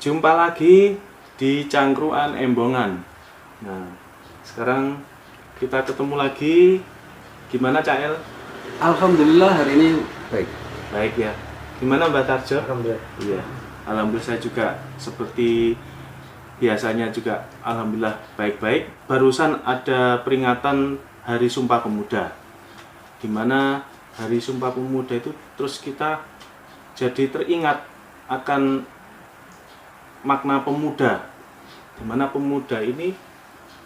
Jumpa lagi di Cangkruan Embongan. Nah, sekarang kita ketemu lagi. Gimana Cak El? Alhamdulillah hari ini baik. Baik ya. Gimana Mbak Tarjo? Alhamdulillah. Iya. Alhamdulillah saya juga seperti biasanya juga alhamdulillah baik-baik. Barusan ada peringatan Hari Sumpah Pemuda. Dimana Hari Sumpah Pemuda itu terus kita jadi teringat akan makna pemuda, dimana pemuda ini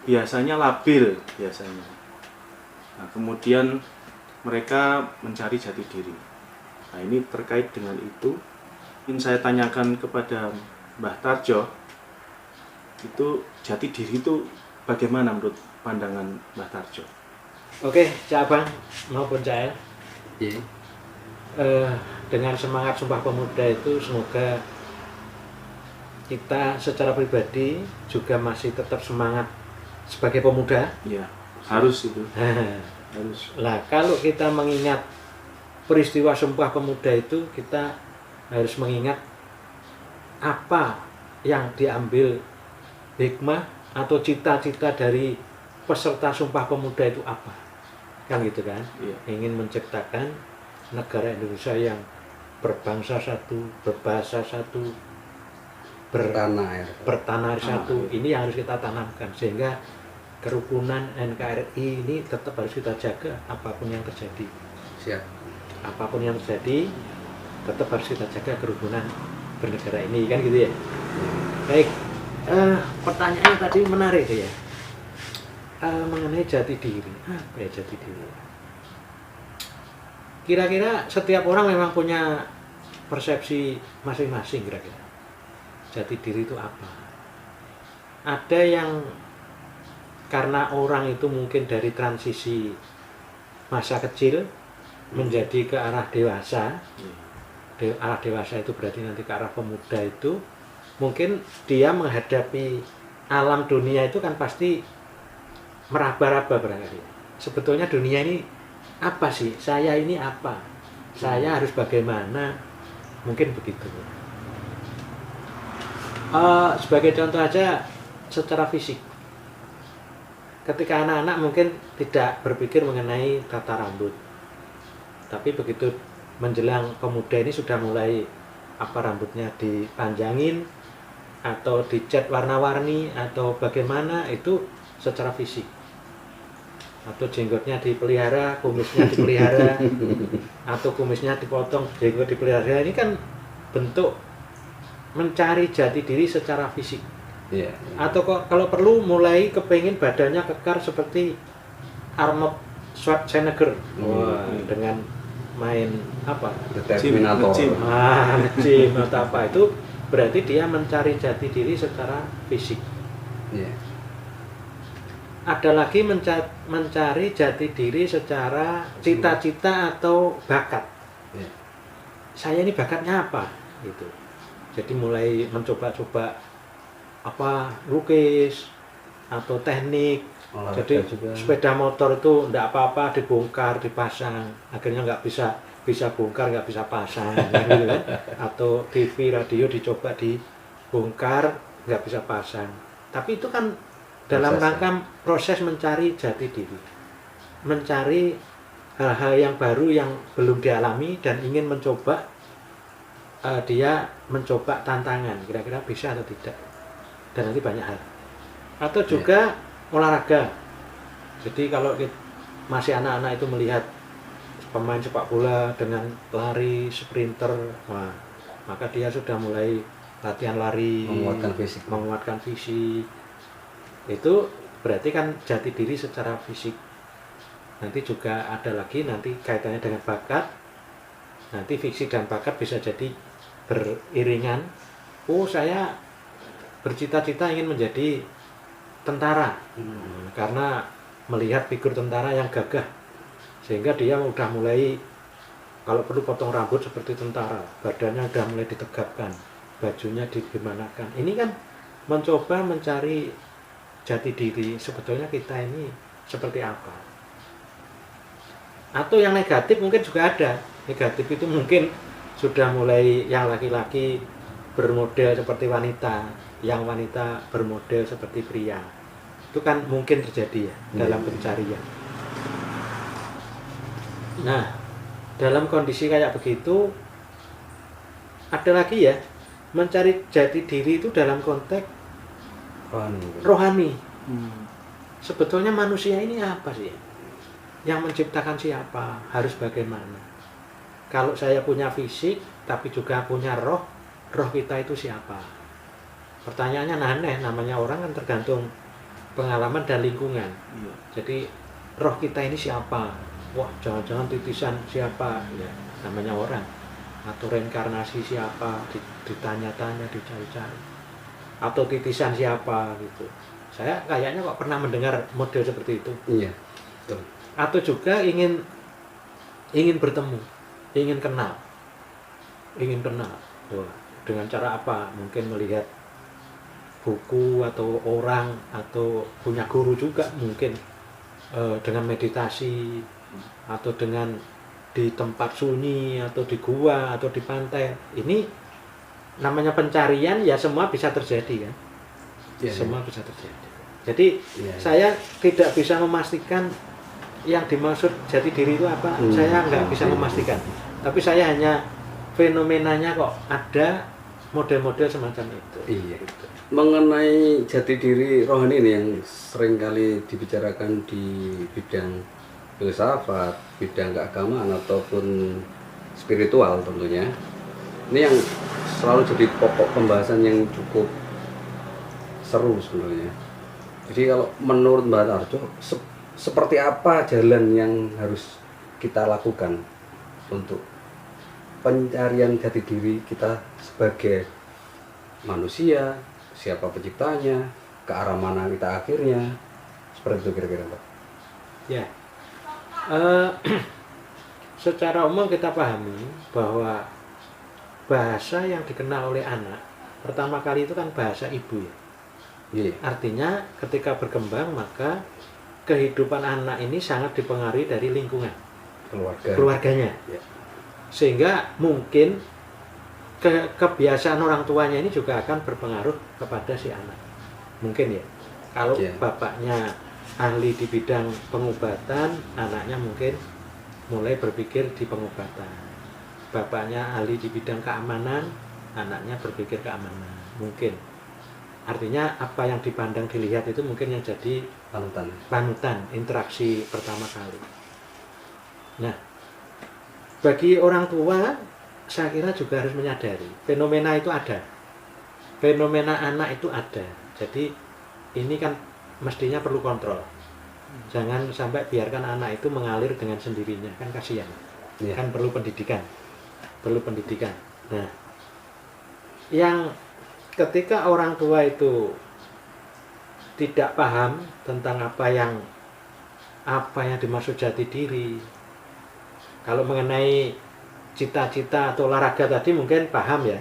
biasanya labil biasanya. Nah, kemudian mereka mencari jati diri. Nah, ini terkait dengan itu ingin saya tanyakan kepada Mbah Tarjo, itu jati diri itu bagaimana menurut pandangan Mbah Tarjo? Oke, Cak Abang maupun Cak El, Iya. dengan semangat Sumpah Pemuda itu semoga kita secara pribadi juga masih tetap semangat sebagai pemuda. Ya, harus itu. Harus. Lah, kalau kita mengingat peristiwa Sumpah Pemuda itu, kita harus mengingat apa yang diambil hikmah atau cita-cita dari peserta Sumpah Pemuda itu apa. Kan gitu kan? Iya. Ingin menciptakan negara Indonesia yang berbangsa satu, berbahasa satu, Bertanah air. bertanah satu. Iya. Ini yang harus kita tanamkan sehingga kerukunan NKRI ini tetap harus kita jaga apapun yang terjadi. Siap. Apapun yang terjadi tetap harus kita jaga kerukunan bernegara ini, kan gitu ya. Baik, pertanyaannya tadi menarik ya, mengenai jati diri. Apa ya jati diri? Kira-kira setiap orang memang punya persepsi masing-masing. Kira-kira jati diri itu apa? Ada yang karena orang itu mungkin dari transisi masa kecil menjadi ke arah dewasa. Arah dewasa itu berarti nanti ke arah pemuda, itu mungkin dia menghadapi alam dunia itu kan pasti meraba-raba barangkali. Sebetulnya dunia ini apa sih? Saya ini apa? Saya harus bagaimana? Mungkin begitu. Sebagai contoh aja secara fisik, ketika anak-anak mungkin tidak berpikir mengenai tata rambut, tapi begitu menjelang pemuda ini sudah mulai rambutnya dipanjangin atau dicat warna-warni atau bagaimana, itu secara fisik. Atau jenggotnya dipelihara, kumisnya dipelihara, atau kumisnya dipotong, jenggot dipelihara. Ini kan bentuk mencari jati diri secara fisik. Iya. Atau kok kalau perlu mulai kepengin badannya kekar seperti Arnold Schwarzenegger. Wah, dengan main apa? The Terminator. Gym atau apa, itu berarti dia mencari jati diri secara fisik. Iya. Ada lagi mencari jati diri secara cita-cita atau bakat. Iya. Saya ini bakatnya apa? Gitu. Jadi mulai mencoba-coba lukis atau teknik. Olahraga Jadi juga. sepeda motor itu enggak apa-apa dibongkar, dipasang, akhirnya nggak bisa bongkar, nggak bisa pasang, gitu kan? Atau TV, radio dicoba dibongkar, nggak bisa pasang. Tapi itu kan dalam rangka proses mencari jati diri, mencari hal-hal yang baru yang belum dialami dan ingin mencoba. Dia mencoba tantangan, kira-kira bisa atau tidak, dan nanti banyak hal. Atau juga olahraga. Jadi kalau masih anak-anak itu melihat pemain sepak bola dengan lari, sprinter, maka dia sudah mulai latihan lari, menguatkan fisik. Itu berarti kan jati diri secara fisik. Nanti juga ada lagi nanti kaitannya dengan bakat. Nanti fisik dan bakat bisa jadi beriringan. Saya bercita-cita ingin menjadi tentara, karena melihat figur tentara yang gagah, sehingga dia udah mulai kalau perlu potong rambut seperti tentara, badannya udah mulai ditegapkan, bajunya digimanakan. Ini kan mencoba mencari jati diri, sebetulnya kita ini seperti apa. Atau yang negatif mungkin juga ada. Negatif itu mungkin sudah mulai yang laki-laki bermodel seperti wanita, yang wanita bermodel seperti pria. Itu kan mungkin terjadi ya dalam pencarian. Nah, dalam kondisi kayak begitu ada lagi ya, mencari jati diri itu dalam konteks rohani. Sebetulnya manusia ini apa sih? Yang menciptakan siapa? Harus bagaimana? Kalau saya punya fisik tapi juga punya roh, roh kita itu siapa? Pertanyaannya aneh, namanya orang kan tergantung pengalaman dan lingkungan. Jadi roh kita ini siapa? Wah, jangan-jangan titisan siapa? Ya, namanya orang. Atau reinkarnasi siapa? Ditanya-tanya, dicari-cari. Atau titisan siapa gitu. Saya kayaknya kok pernah mendengar model seperti itu. Iya, betul. Atau juga ingin bertemu, ingin kenal. Wah, dengan cara apa? Mungkin melihat buku atau orang, atau punya guru juga mungkin, dengan meditasi, atau dengan di tempat sunyi, atau di gua, atau di pantai. Ini namanya pencarian, ya semua bisa terjadi kan? Ya, semua bisa terjadi. Jadi ya, saya tidak bisa memastikan yang dimaksud jati diri itu apa. Saya nggak bisa memastikan. Tapi saya hanya fenomenanya kok ada model-model semacam itu. Iya. Mengenai jati diri rohani ini yang sering kali dibicarakan di bidang filsafat, bidang keagamaan ataupun spiritual tentunya. Ini yang selalu jadi pokok pembahasan yang cukup seru sebenarnya. Jadi kalau menurut Mbak Tarjo, seperti apa jalan yang harus kita lakukan untuk pencarian jati diri kita sebagai manusia, siapa penciptanya, ke arah mana kita akhirnya, seperti itu kira-kira Mbak? Ya, secara umum kita pahami bahwa bahasa yang dikenal oleh anak pertama kali itu kan bahasa ibu ya. Iya. Artinya ketika berkembang maka kehidupan anak ini sangat dipengaruhi dari lingkungan keluarganya. Ya. Sehingga mungkin kebiasaan orang tuanya ini juga akan berpengaruh kepada si anak. Mungkin ya. Kalau bapaknya ahli di bidang pengobatan, anaknya mungkin mulai berpikir di pengobatan. Bapaknya ahli di bidang keamanan, anaknya berpikir keamanan. Mungkin. Artinya apa yang dipandang dilihat itu mungkin yang jadi panutan interaksi pertama kali. Nah, bagi orang tua saya kira juga harus menyadari fenomena itu ada, fenomena anak itu ada. Jadi ini kan mestinya perlu kontrol. Jangan sampai biarkan anak itu mengalir dengan sendirinya, kan kasihan. Kan perlu pendidikan. Nah, yang ketika orang tua itu tidak paham tentang apa yang dimaksud jati diri. Kalau mengenai cita-cita atau olahraga tadi mungkin paham ya.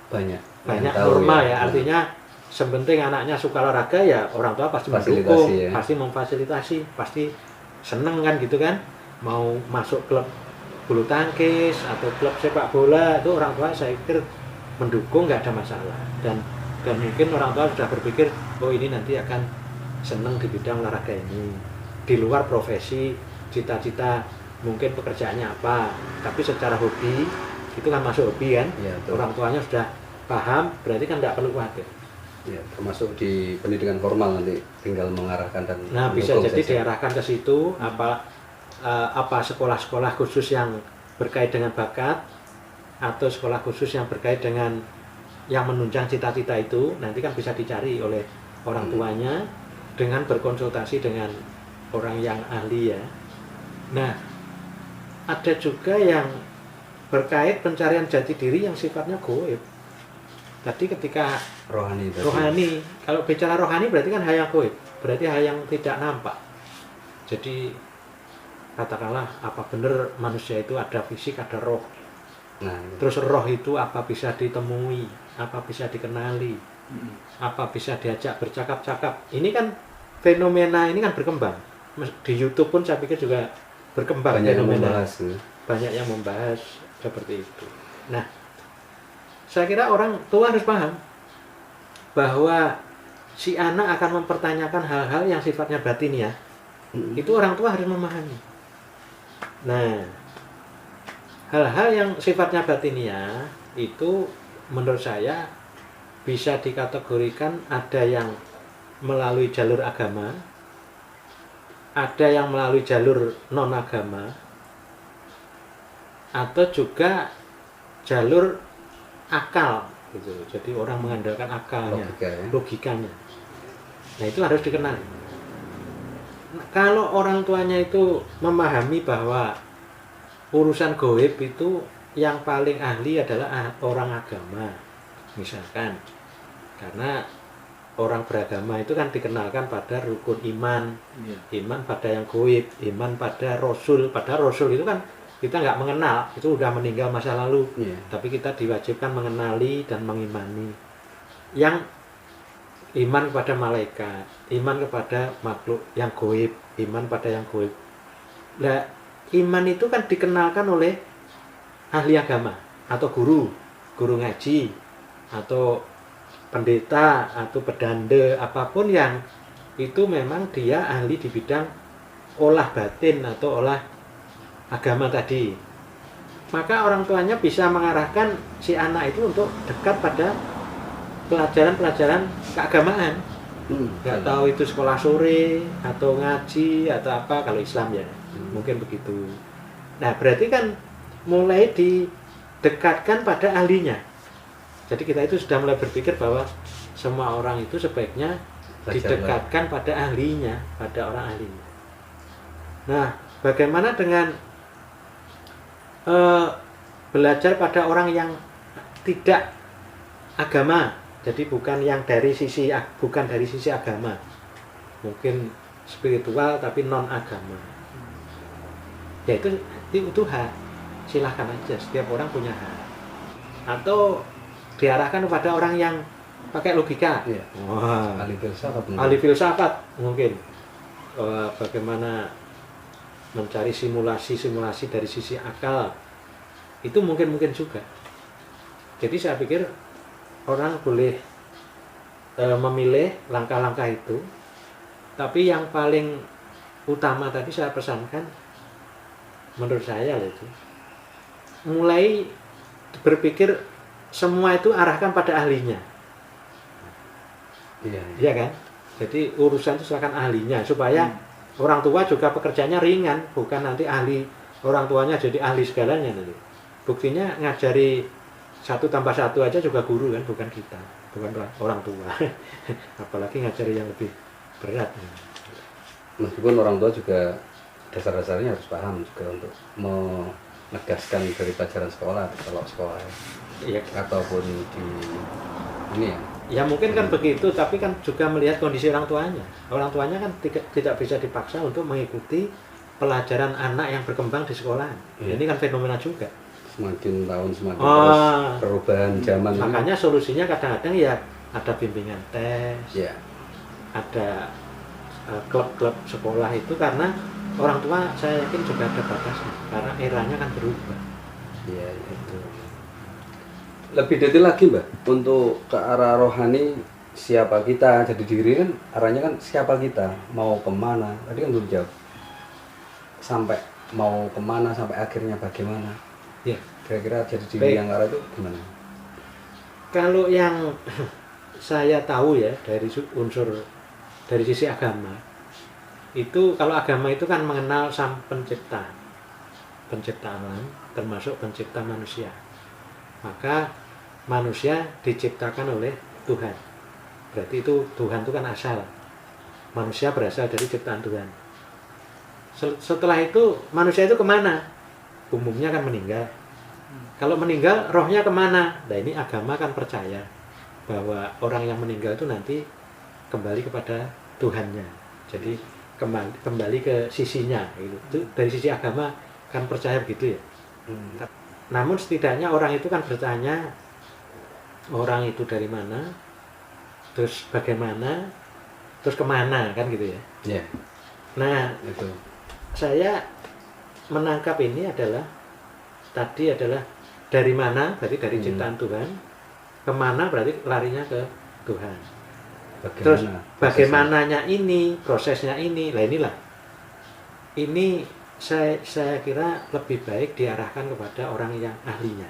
Banyak normal ya. Artinya sepenting anaknya suka olahraga ya orang tua pasti mendukung, ya. Pasti memfasilitasi, pasti seneng kan gitu kan. Mau masuk klub bulu tangkis atau klub sepak bola itu orang tua saya pikir mendukung, nggak ada masalah. Dan mungkin orang tua sudah berpikir oh ini nanti akan seneng di bidang olahraga ini di luar profesi, cita-cita mungkin pekerjaannya apa, tapi secara hobi itu kan masuk hobi kan ya, orang tuanya sudah paham, berarti kan tidak perlu khawatir ya, termasuk di pendidikan formal nanti tinggal mengarahkan dan bisa jadi diarahkan ke situ apa sekolah-sekolah khusus yang berkait dengan bakat atau sekolah khusus yang berkait dengan yang menunjang cita-cita itu nanti kan bisa dicari oleh orang tuanya dengan berkonsultasi dengan orang yang ahli ya. Nah, ada juga yang berkait pencarian jati diri yang sifatnya gaib. Tadi ketika rohani. Kalau bicara rohani berarti kan hal yang gaib, berarti hal yang tidak nampak. Jadi katakanlah apa benar manusia itu ada fisik, ada roh. Nah, terus roh itu apa bisa ditemui, apa bisa dikenali, apa bisa diajak bercakap-cakap. Ini kan fenomena ini kan berkembang. Di YouTube pun saya pikir juga berkembang banyak fenomena. Yang membahas, banyak yang membahas seperti itu. Nah, saya kira orang tua harus paham bahwa si anak akan mempertanyakan hal-hal yang sifatnya batiniah. Itu orang tua harus memahami. Nah, hal-hal yang sifatnya batiniah itu menurut saya bisa dikategorikan ada yang melalui jalur agama, ada yang melalui jalur non-agama, atau juga jalur akal gitu. Jadi orang mengandalkan akalnya, logikanya. Nah, itu harus dikenal. Nah, kalau orang tuanya itu memahami bahwa urusan gaib itu yang paling ahli adalah orang agama, misalkan, karena orang beragama itu kan dikenalkan pada rukun iman, iman pada yang gaib, iman pada Rasul. Pada Rasul itu kan kita nggak mengenal, itu udah meninggal masa lalu, tapi kita diwajibkan mengenali dan mengimani. Yang iman kepada malaikat, iman kepada makhluk yang gaib, iman pada yang gaib. Nah, iman itu kan dikenalkan oleh ahli agama atau guru ngaji atau pendeta atau pedanda, apapun yang itu memang dia ahli di bidang olah batin atau olah agama tadi. Maka orang tuanya bisa mengarahkan si anak itu untuk dekat pada pelajaran-pelajaran keagamaan. Nggak tahu itu sekolah sore atau ngaji atau apa kalau Islam ya. Mungkin begitu. Nah, berarti kan mulai didekatkan pada ahlinya. Jadi kita itu sudah mulai berpikir bahwa semua orang itu sebaiknya didekatkan pada ahlinya, pada orang ahlinya. Nah, bagaimana dengan belajar pada orang yang tidak agama? Jadi bukan dari sisi agama, mungkin spiritual tapi non agama. Ya itu hak, silahkan aja, setiap orang punya hak. Atau diarahkan kepada orang yang pakai logika, wah, ahli filsafat mungkin, bagaimana mencari simulasi dari sisi akal, itu mungkin juga. Jadi saya pikir orang boleh memilih langkah-langkah itu, tapi yang paling utama tadi saya pesankan, menurut saya itu mulai berpikir semua itu arahkan pada ahlinya. Iya kan? Jadi urusan itu silakan ahlinya, supaya orang tua juga pekerjaannya ringan, bukan nanti ahli orang tuanya jadi ahli segalanya nanti. Buktinya ngajari 1 + 1 aja juga guru kan, bukan kita, bukan orang tua. Apalagi ngajari yang lebih berat. Meskipun orang tua juga dasar-dasarnya harus paham juga untuk menegaskan dari pelajaran sekolah, kalau sekolah ya, ataupun di ini ya. Ya mungkin kan begitu, tapi kan juga melihat kondisi orang tuanya. Orang tuanya kan tidak bisa dipaksa untuk mengikuti pelajaran anak yang berkembang di sekolah. Ini kan fenomena juga. Semakin tahun semakin terus perubahan zaman. Makanya solusinya kadang-kadang ya ada bimbingan tes, ada klub-klub sekolah itu, karena orang tua saya yakin juga ada batasnya, karena eranya kan berubah. Iya, itu. Lebih detail lagi Mbak, untuk ke arah rohani, siapa kita, jadi diri kan arahnya kan siapa kita, mau kemana, tadi kan belum jawab. Sampai mau kemana, sampai akhirnya bagaimana. Ya. Kira-kira jadi diri yang arah itu gimana? Kalau yang saya tahu ya dari unsur dari sisi agama, itu kalau agama itu kan mengenal sang pencipta alam, termasuk pencipta manusia. Maka manusia diciptakan oleh Tuhan. Berarti itu Tuhan itu kan asal. Manusia berasal dari ciptaan Tuhan. Setelah itu manusia itu kemana? Umumnya kan meninggal. Kalau meninggal rohnya kemana? Nah, ini agama kan percaya bahwa orang yang meninggal itu nanti kembali kepada Tuhannya. Jadi kembali ke sisinya. Itu dari sisi agama kan percaya begitu ya. Namun setidaknya orang itu kan bertanya, orang itu dari mana, terus bagaimana, terus kemana, kan gitu ya. Yeah. Nah, itu saya menangkap ini adalah tadi adalah dari mana, berarti dari ciptaan Tuhan, kemana berarti larinya ke Tuhan. Terus bagaimananya ini, prosesnya ini, lah inilah. Ini saya kira lebih baik diarahkan kepada orang yang ahlinya.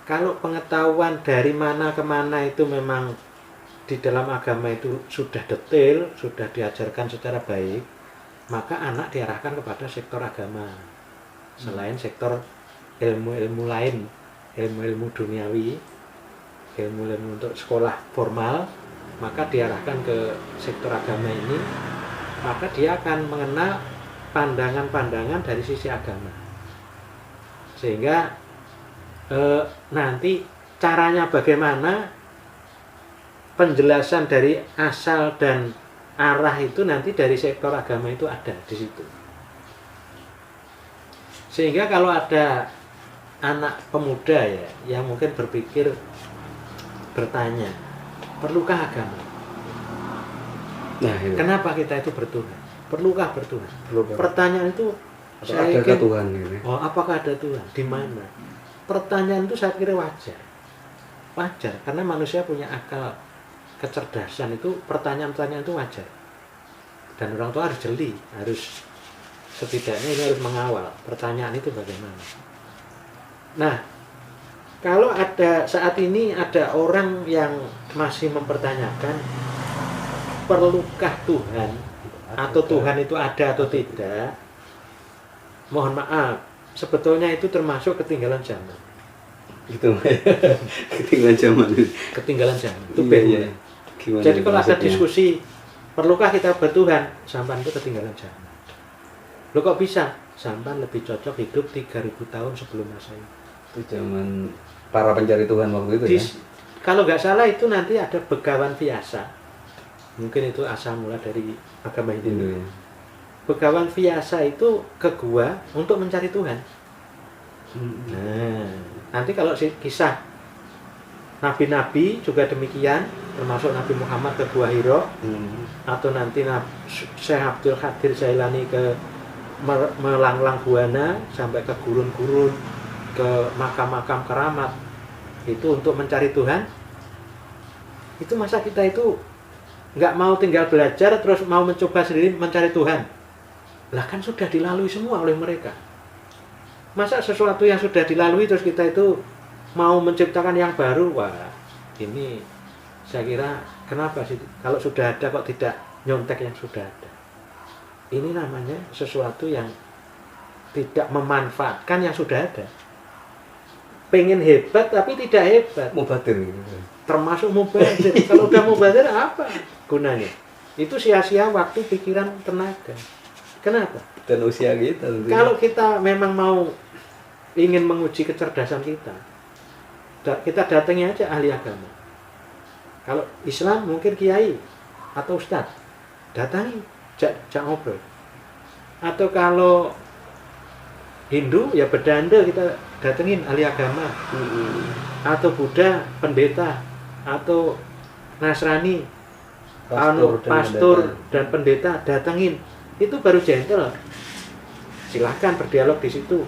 Kalau pengetahuan dari mana ke mana itu memang di dalam agama itu sudah detail, sudah diajarkan secara baik, maka anak diarahkan kepada sektor agama. Selain sektor ilmu-ilmu lain, ilmu-ilmu duniawi, ilmu-ilmu untuk sekolah formal, maka diarahkan ke sektor agama ini, maka dia akan mengenal pandangan-pandangan dari sisi agama. Sehingga nanti caranya bagaimana, penjelasan dari asal dan arah itu nanti dari sektor agama itu ada di situ. Sehingga kalau ada anak pemuda ya yang mungkin berpikir, bertanya, perlukah agama? Nah, ini. Kenapa kita itu bertuhan? Perlukah bertuhan? Perlukah. Pertanyaan itu saya Adakah Tuhan ini? Oh, apakah ada Tuhan? Di mana? Pertanyaan itu saya kira wajar. Wajar karena manusia punya akal, kecerdasan, itu pertanyaan-pertanyaan itu wajar. Dan orang tua harus jeli, harus setidaknya ini harus mengawal pertanyaan itu bagaimana. Nah, kalau ada saat ini ada orang yang masih mempertanyakan perlukah Tuhan atau Tuhan itu ada atau tidak, mohon maaf, sebetulnya itu termasuk ketinggalan zaman. Gitu. Ketinggalan zaman. Ketinggalan zaman. Itu iya. Jadi kalau ada diskusi perlukah kita bertuhan, sampan itu ketinggalan zaman. Lo kok bisa? Sampan lebih cocok hidup 3000 tahun sebelum Masehi. Itu zaman para pencari Tuhan waktu itu ya. Kalau nggak salah itu nanti ada Begawan Vyasa. Mungkin itu asal mula dari agama Hindu. Ya. Begawan Vyasa itu ke gua untuk mencari Tuhan. Nah, nanti kalau kisah nabi-nabi juga demikian, termasuk Nabi Muhammad ke Gua Hiro, atau nanti Syekh Abdul Qadir Jailani ke melanglang buana sampai ke gurun-gurun, ke makam-makam keramat, itu untuk mencari Tuhan. Itu masa kita itu nggak mau tinggal belajar terus mau mencoba sendiri mencari Tuhan? Lah kan sudah dilalui semua oleh mereka. Masa sesuatu yang sudah dilalui terus kita itu mau menciptakan yang baru? Wah, ini saya kira kenapa sih kalau sudah ada kok tidak nyontek yang sudah ada? Ini namanya sesuatu yang tidak memanfaatkan yang sudah ada. Pengen hebat tapi tidak hebat. Mubadir. Termasuk mubadir. Kalau udah mubadir apa gunanya? Itu sia-sia waktu, pikiran, tenaga. Kenapa? Dan usia kita. Kalau kita memang mau ingin menguji kecerdasan kita datangi aja ahli agama. Kalau Islam mungkin kiai atau ustadz, datangi, jak ngobrol. Atau kalau Hindu ya bedanda, kita datengin ahli agama. Atau Buddha pendeta, atau Nasrani pastor dan pendeta, datengin. Itu baru gentle. Silahkan berdialog di situ.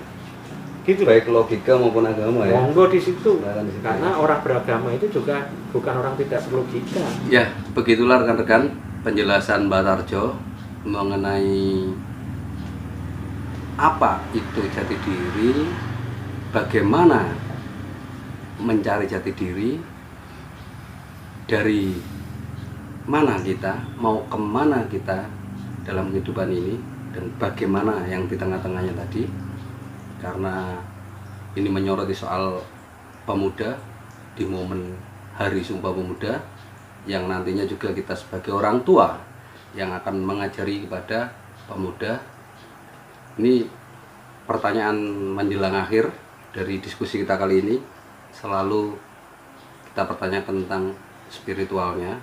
Gitu. Baik logika maupun agama ya. Monggo di situ. Karena orang beragama itu juga bukan orang tidak berlogika. Ya, begitulah rekan-rekan penjelasan Mbak Tarjo mengenai apa itu jati diri, bagaimana mencari jati diri, dari mana kita, mau kemana kita dalam kehidupan ini, dan bagaimana yang di tengah-tengahnya tadi. Karena ini menyoroti soal pemuda di momen Hari Sumpah Pemuda, yang nantinya juga kita sebagai orang tua yang akan mengajari kepada pemuda. Ini pertanyaan menjelang akhir dari diskusi kita kali ini, selalu kita pertanyakan tentang spiritualnya.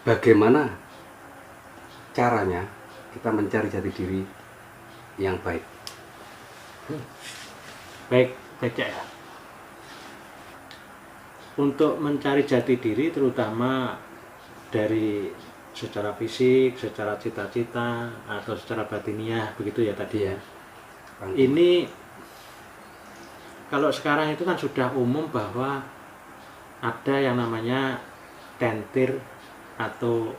Bagaimana caranya kita mencari jati diri yang baik? Baik ya. Untuk mencari jati diri terutama dari secara fisik, secara cita-cita, atau secara batiniah, begitu ya tadi ya. Ini kalau sekarang itu kan sudah umum bahwa ada yang namanya tentir atau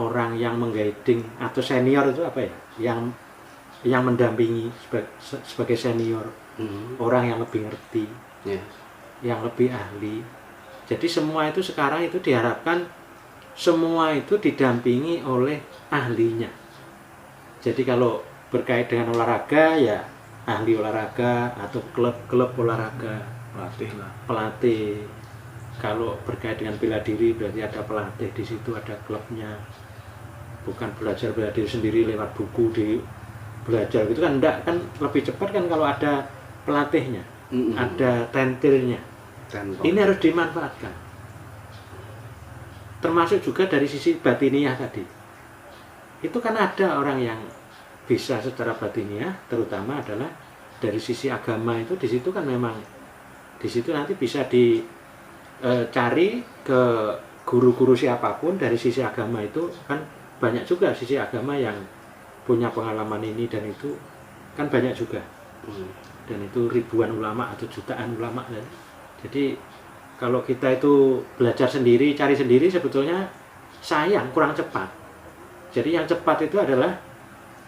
orang yang mengguiding atau senior itu apa ya? Yang mendampingi sebagai senior, orang yang lebih ngerti, yang lebih ahli. Jadi semua itu sekarang itu diharapkan semua itu didampingi oleh ahlinya. Jadi kalau berkait dengan olahraga ya ahli olahraga atau klub olahraga, pelatih. Kalau berkait dengan bela diri berarti ada pelatih di situ, ada klubnya. Bukan belajar bela diri sendiri lewat buku di belajar gitu kan, enggak, kan lebih cepat kan kalau ada pelatihnya, ada tentirnya. Ini harus dimanfaatkan. Termasuk juga dari sisi batiniah tadi. Itu kan ada orang yang bisa secara batiniah, terutama adalah dari sisi agama itu. Di situ kan memang di situ nanti bisa dicari ke guru-guru siapapun dari sisi agama itu kan banyak juga sisi agama yang punya pengalaman ini, dan itu kan banyak juga. Dan itu ribuan ulama atau jutaan ulama. Jadi kalau kita itu belajar sendiri, cari sendiri, sebetulnya sayang, kurang cepat. Jadi yang cepat itu adalah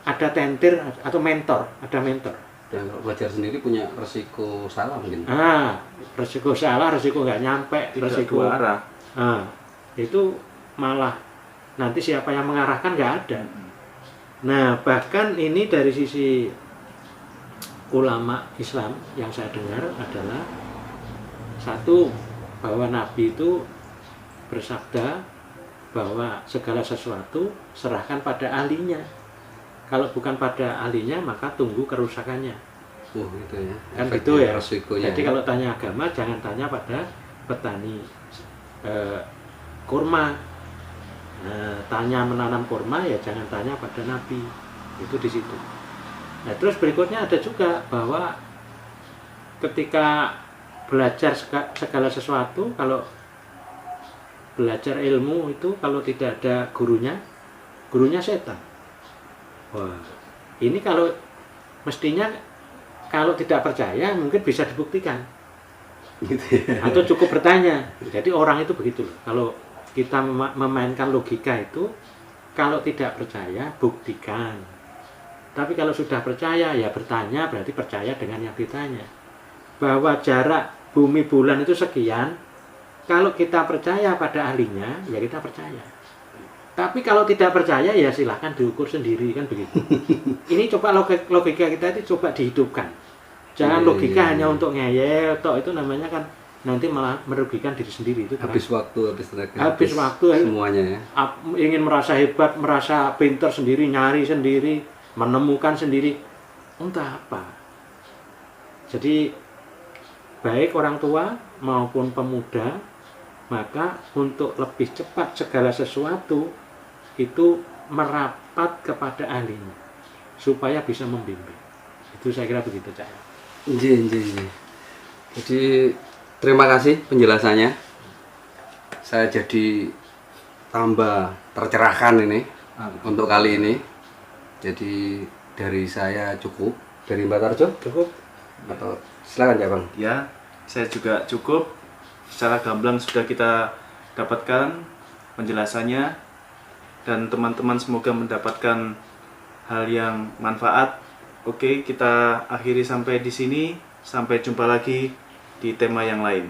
ada tentir atau mentor, ada mentor. Dan kalau belajar sendiri punya resiko salah mungkin. Resiko salah, resiko nggak nyampe, resiko arah. Itu malah nanti siapa yang mengarahkan nggak ada. Nah, bahkan ini dari sisi ulama Islam yang saya dengar adalah satu, bahwa Nabi itu bersabda bahwa segala sesuatu serahkan pada ahlinya. Kalau bukan pada ahlinya maka tunggu kerusakannya. Gitu ya. Kan gitu ya. Resikonya. Jadi kalau tanya agama jangan tanya pada petani kurma. Tanya menanam kurma ya jangan tanya pada Nabi. Itu di situ. Nah, terus berikutnya ada juga bahwa ketika belajar segala sesuatu, kalau belajar ilmu itu kalau tidak ada gurunya setan. Wah, ini kalau mestinya kalau tidak percaya mungkin bisa dibuktikan. Gitu ya. Atau cukup bertanya. Jadi orang itu begitu loh. Kalau kita memainkan logika itu, kalau tidak percaya buktikan. Tapi kalau sudah percaya ya bertanya, berarti percaya dengan yang ditanya. Bahwa jarak bumi bulan itu sekian, kalau kita percaya pada ahlinya ya kita percaya. Tapi kalau tidak percaya ya silahkan diukur sendiri, kan begitu. Ini coba logika kita itu coba dihidupkan. Jangan logika hanya untuk ngeyel, toh itu namanya kan nanti malah merugikan diri sendiri. Itu habis waktu, habis tenaga, habis waktu semuanya ya. Ingin merasa hebat, merasa pintar sendiri, nyari sendiri, menemukan sendiri, entah apa. Jadi baik orang tua maupun pemuda, maka untuk lebih cepat segala sesuatu itu merapat kepada ahlinya supaya bisa membimbing. Itu saya kira begitu, Cak. Jadi terima kasih penjelasannya. Saya jadi tambah tercerahkan ini untuk kali ini. Jadi dari saya cukup. Dari Mbak Tarjo Cukup. Atau silakan ya Bang. Ya, saya juga cukup. Secara gamblang sudah kita dapatkan penjelasannya, dan teman-teman semoga mendapatkan hal yang manfaat. Oke, kita akhiri sampai di sini. Sampai jumpa lagi di tema yang lain.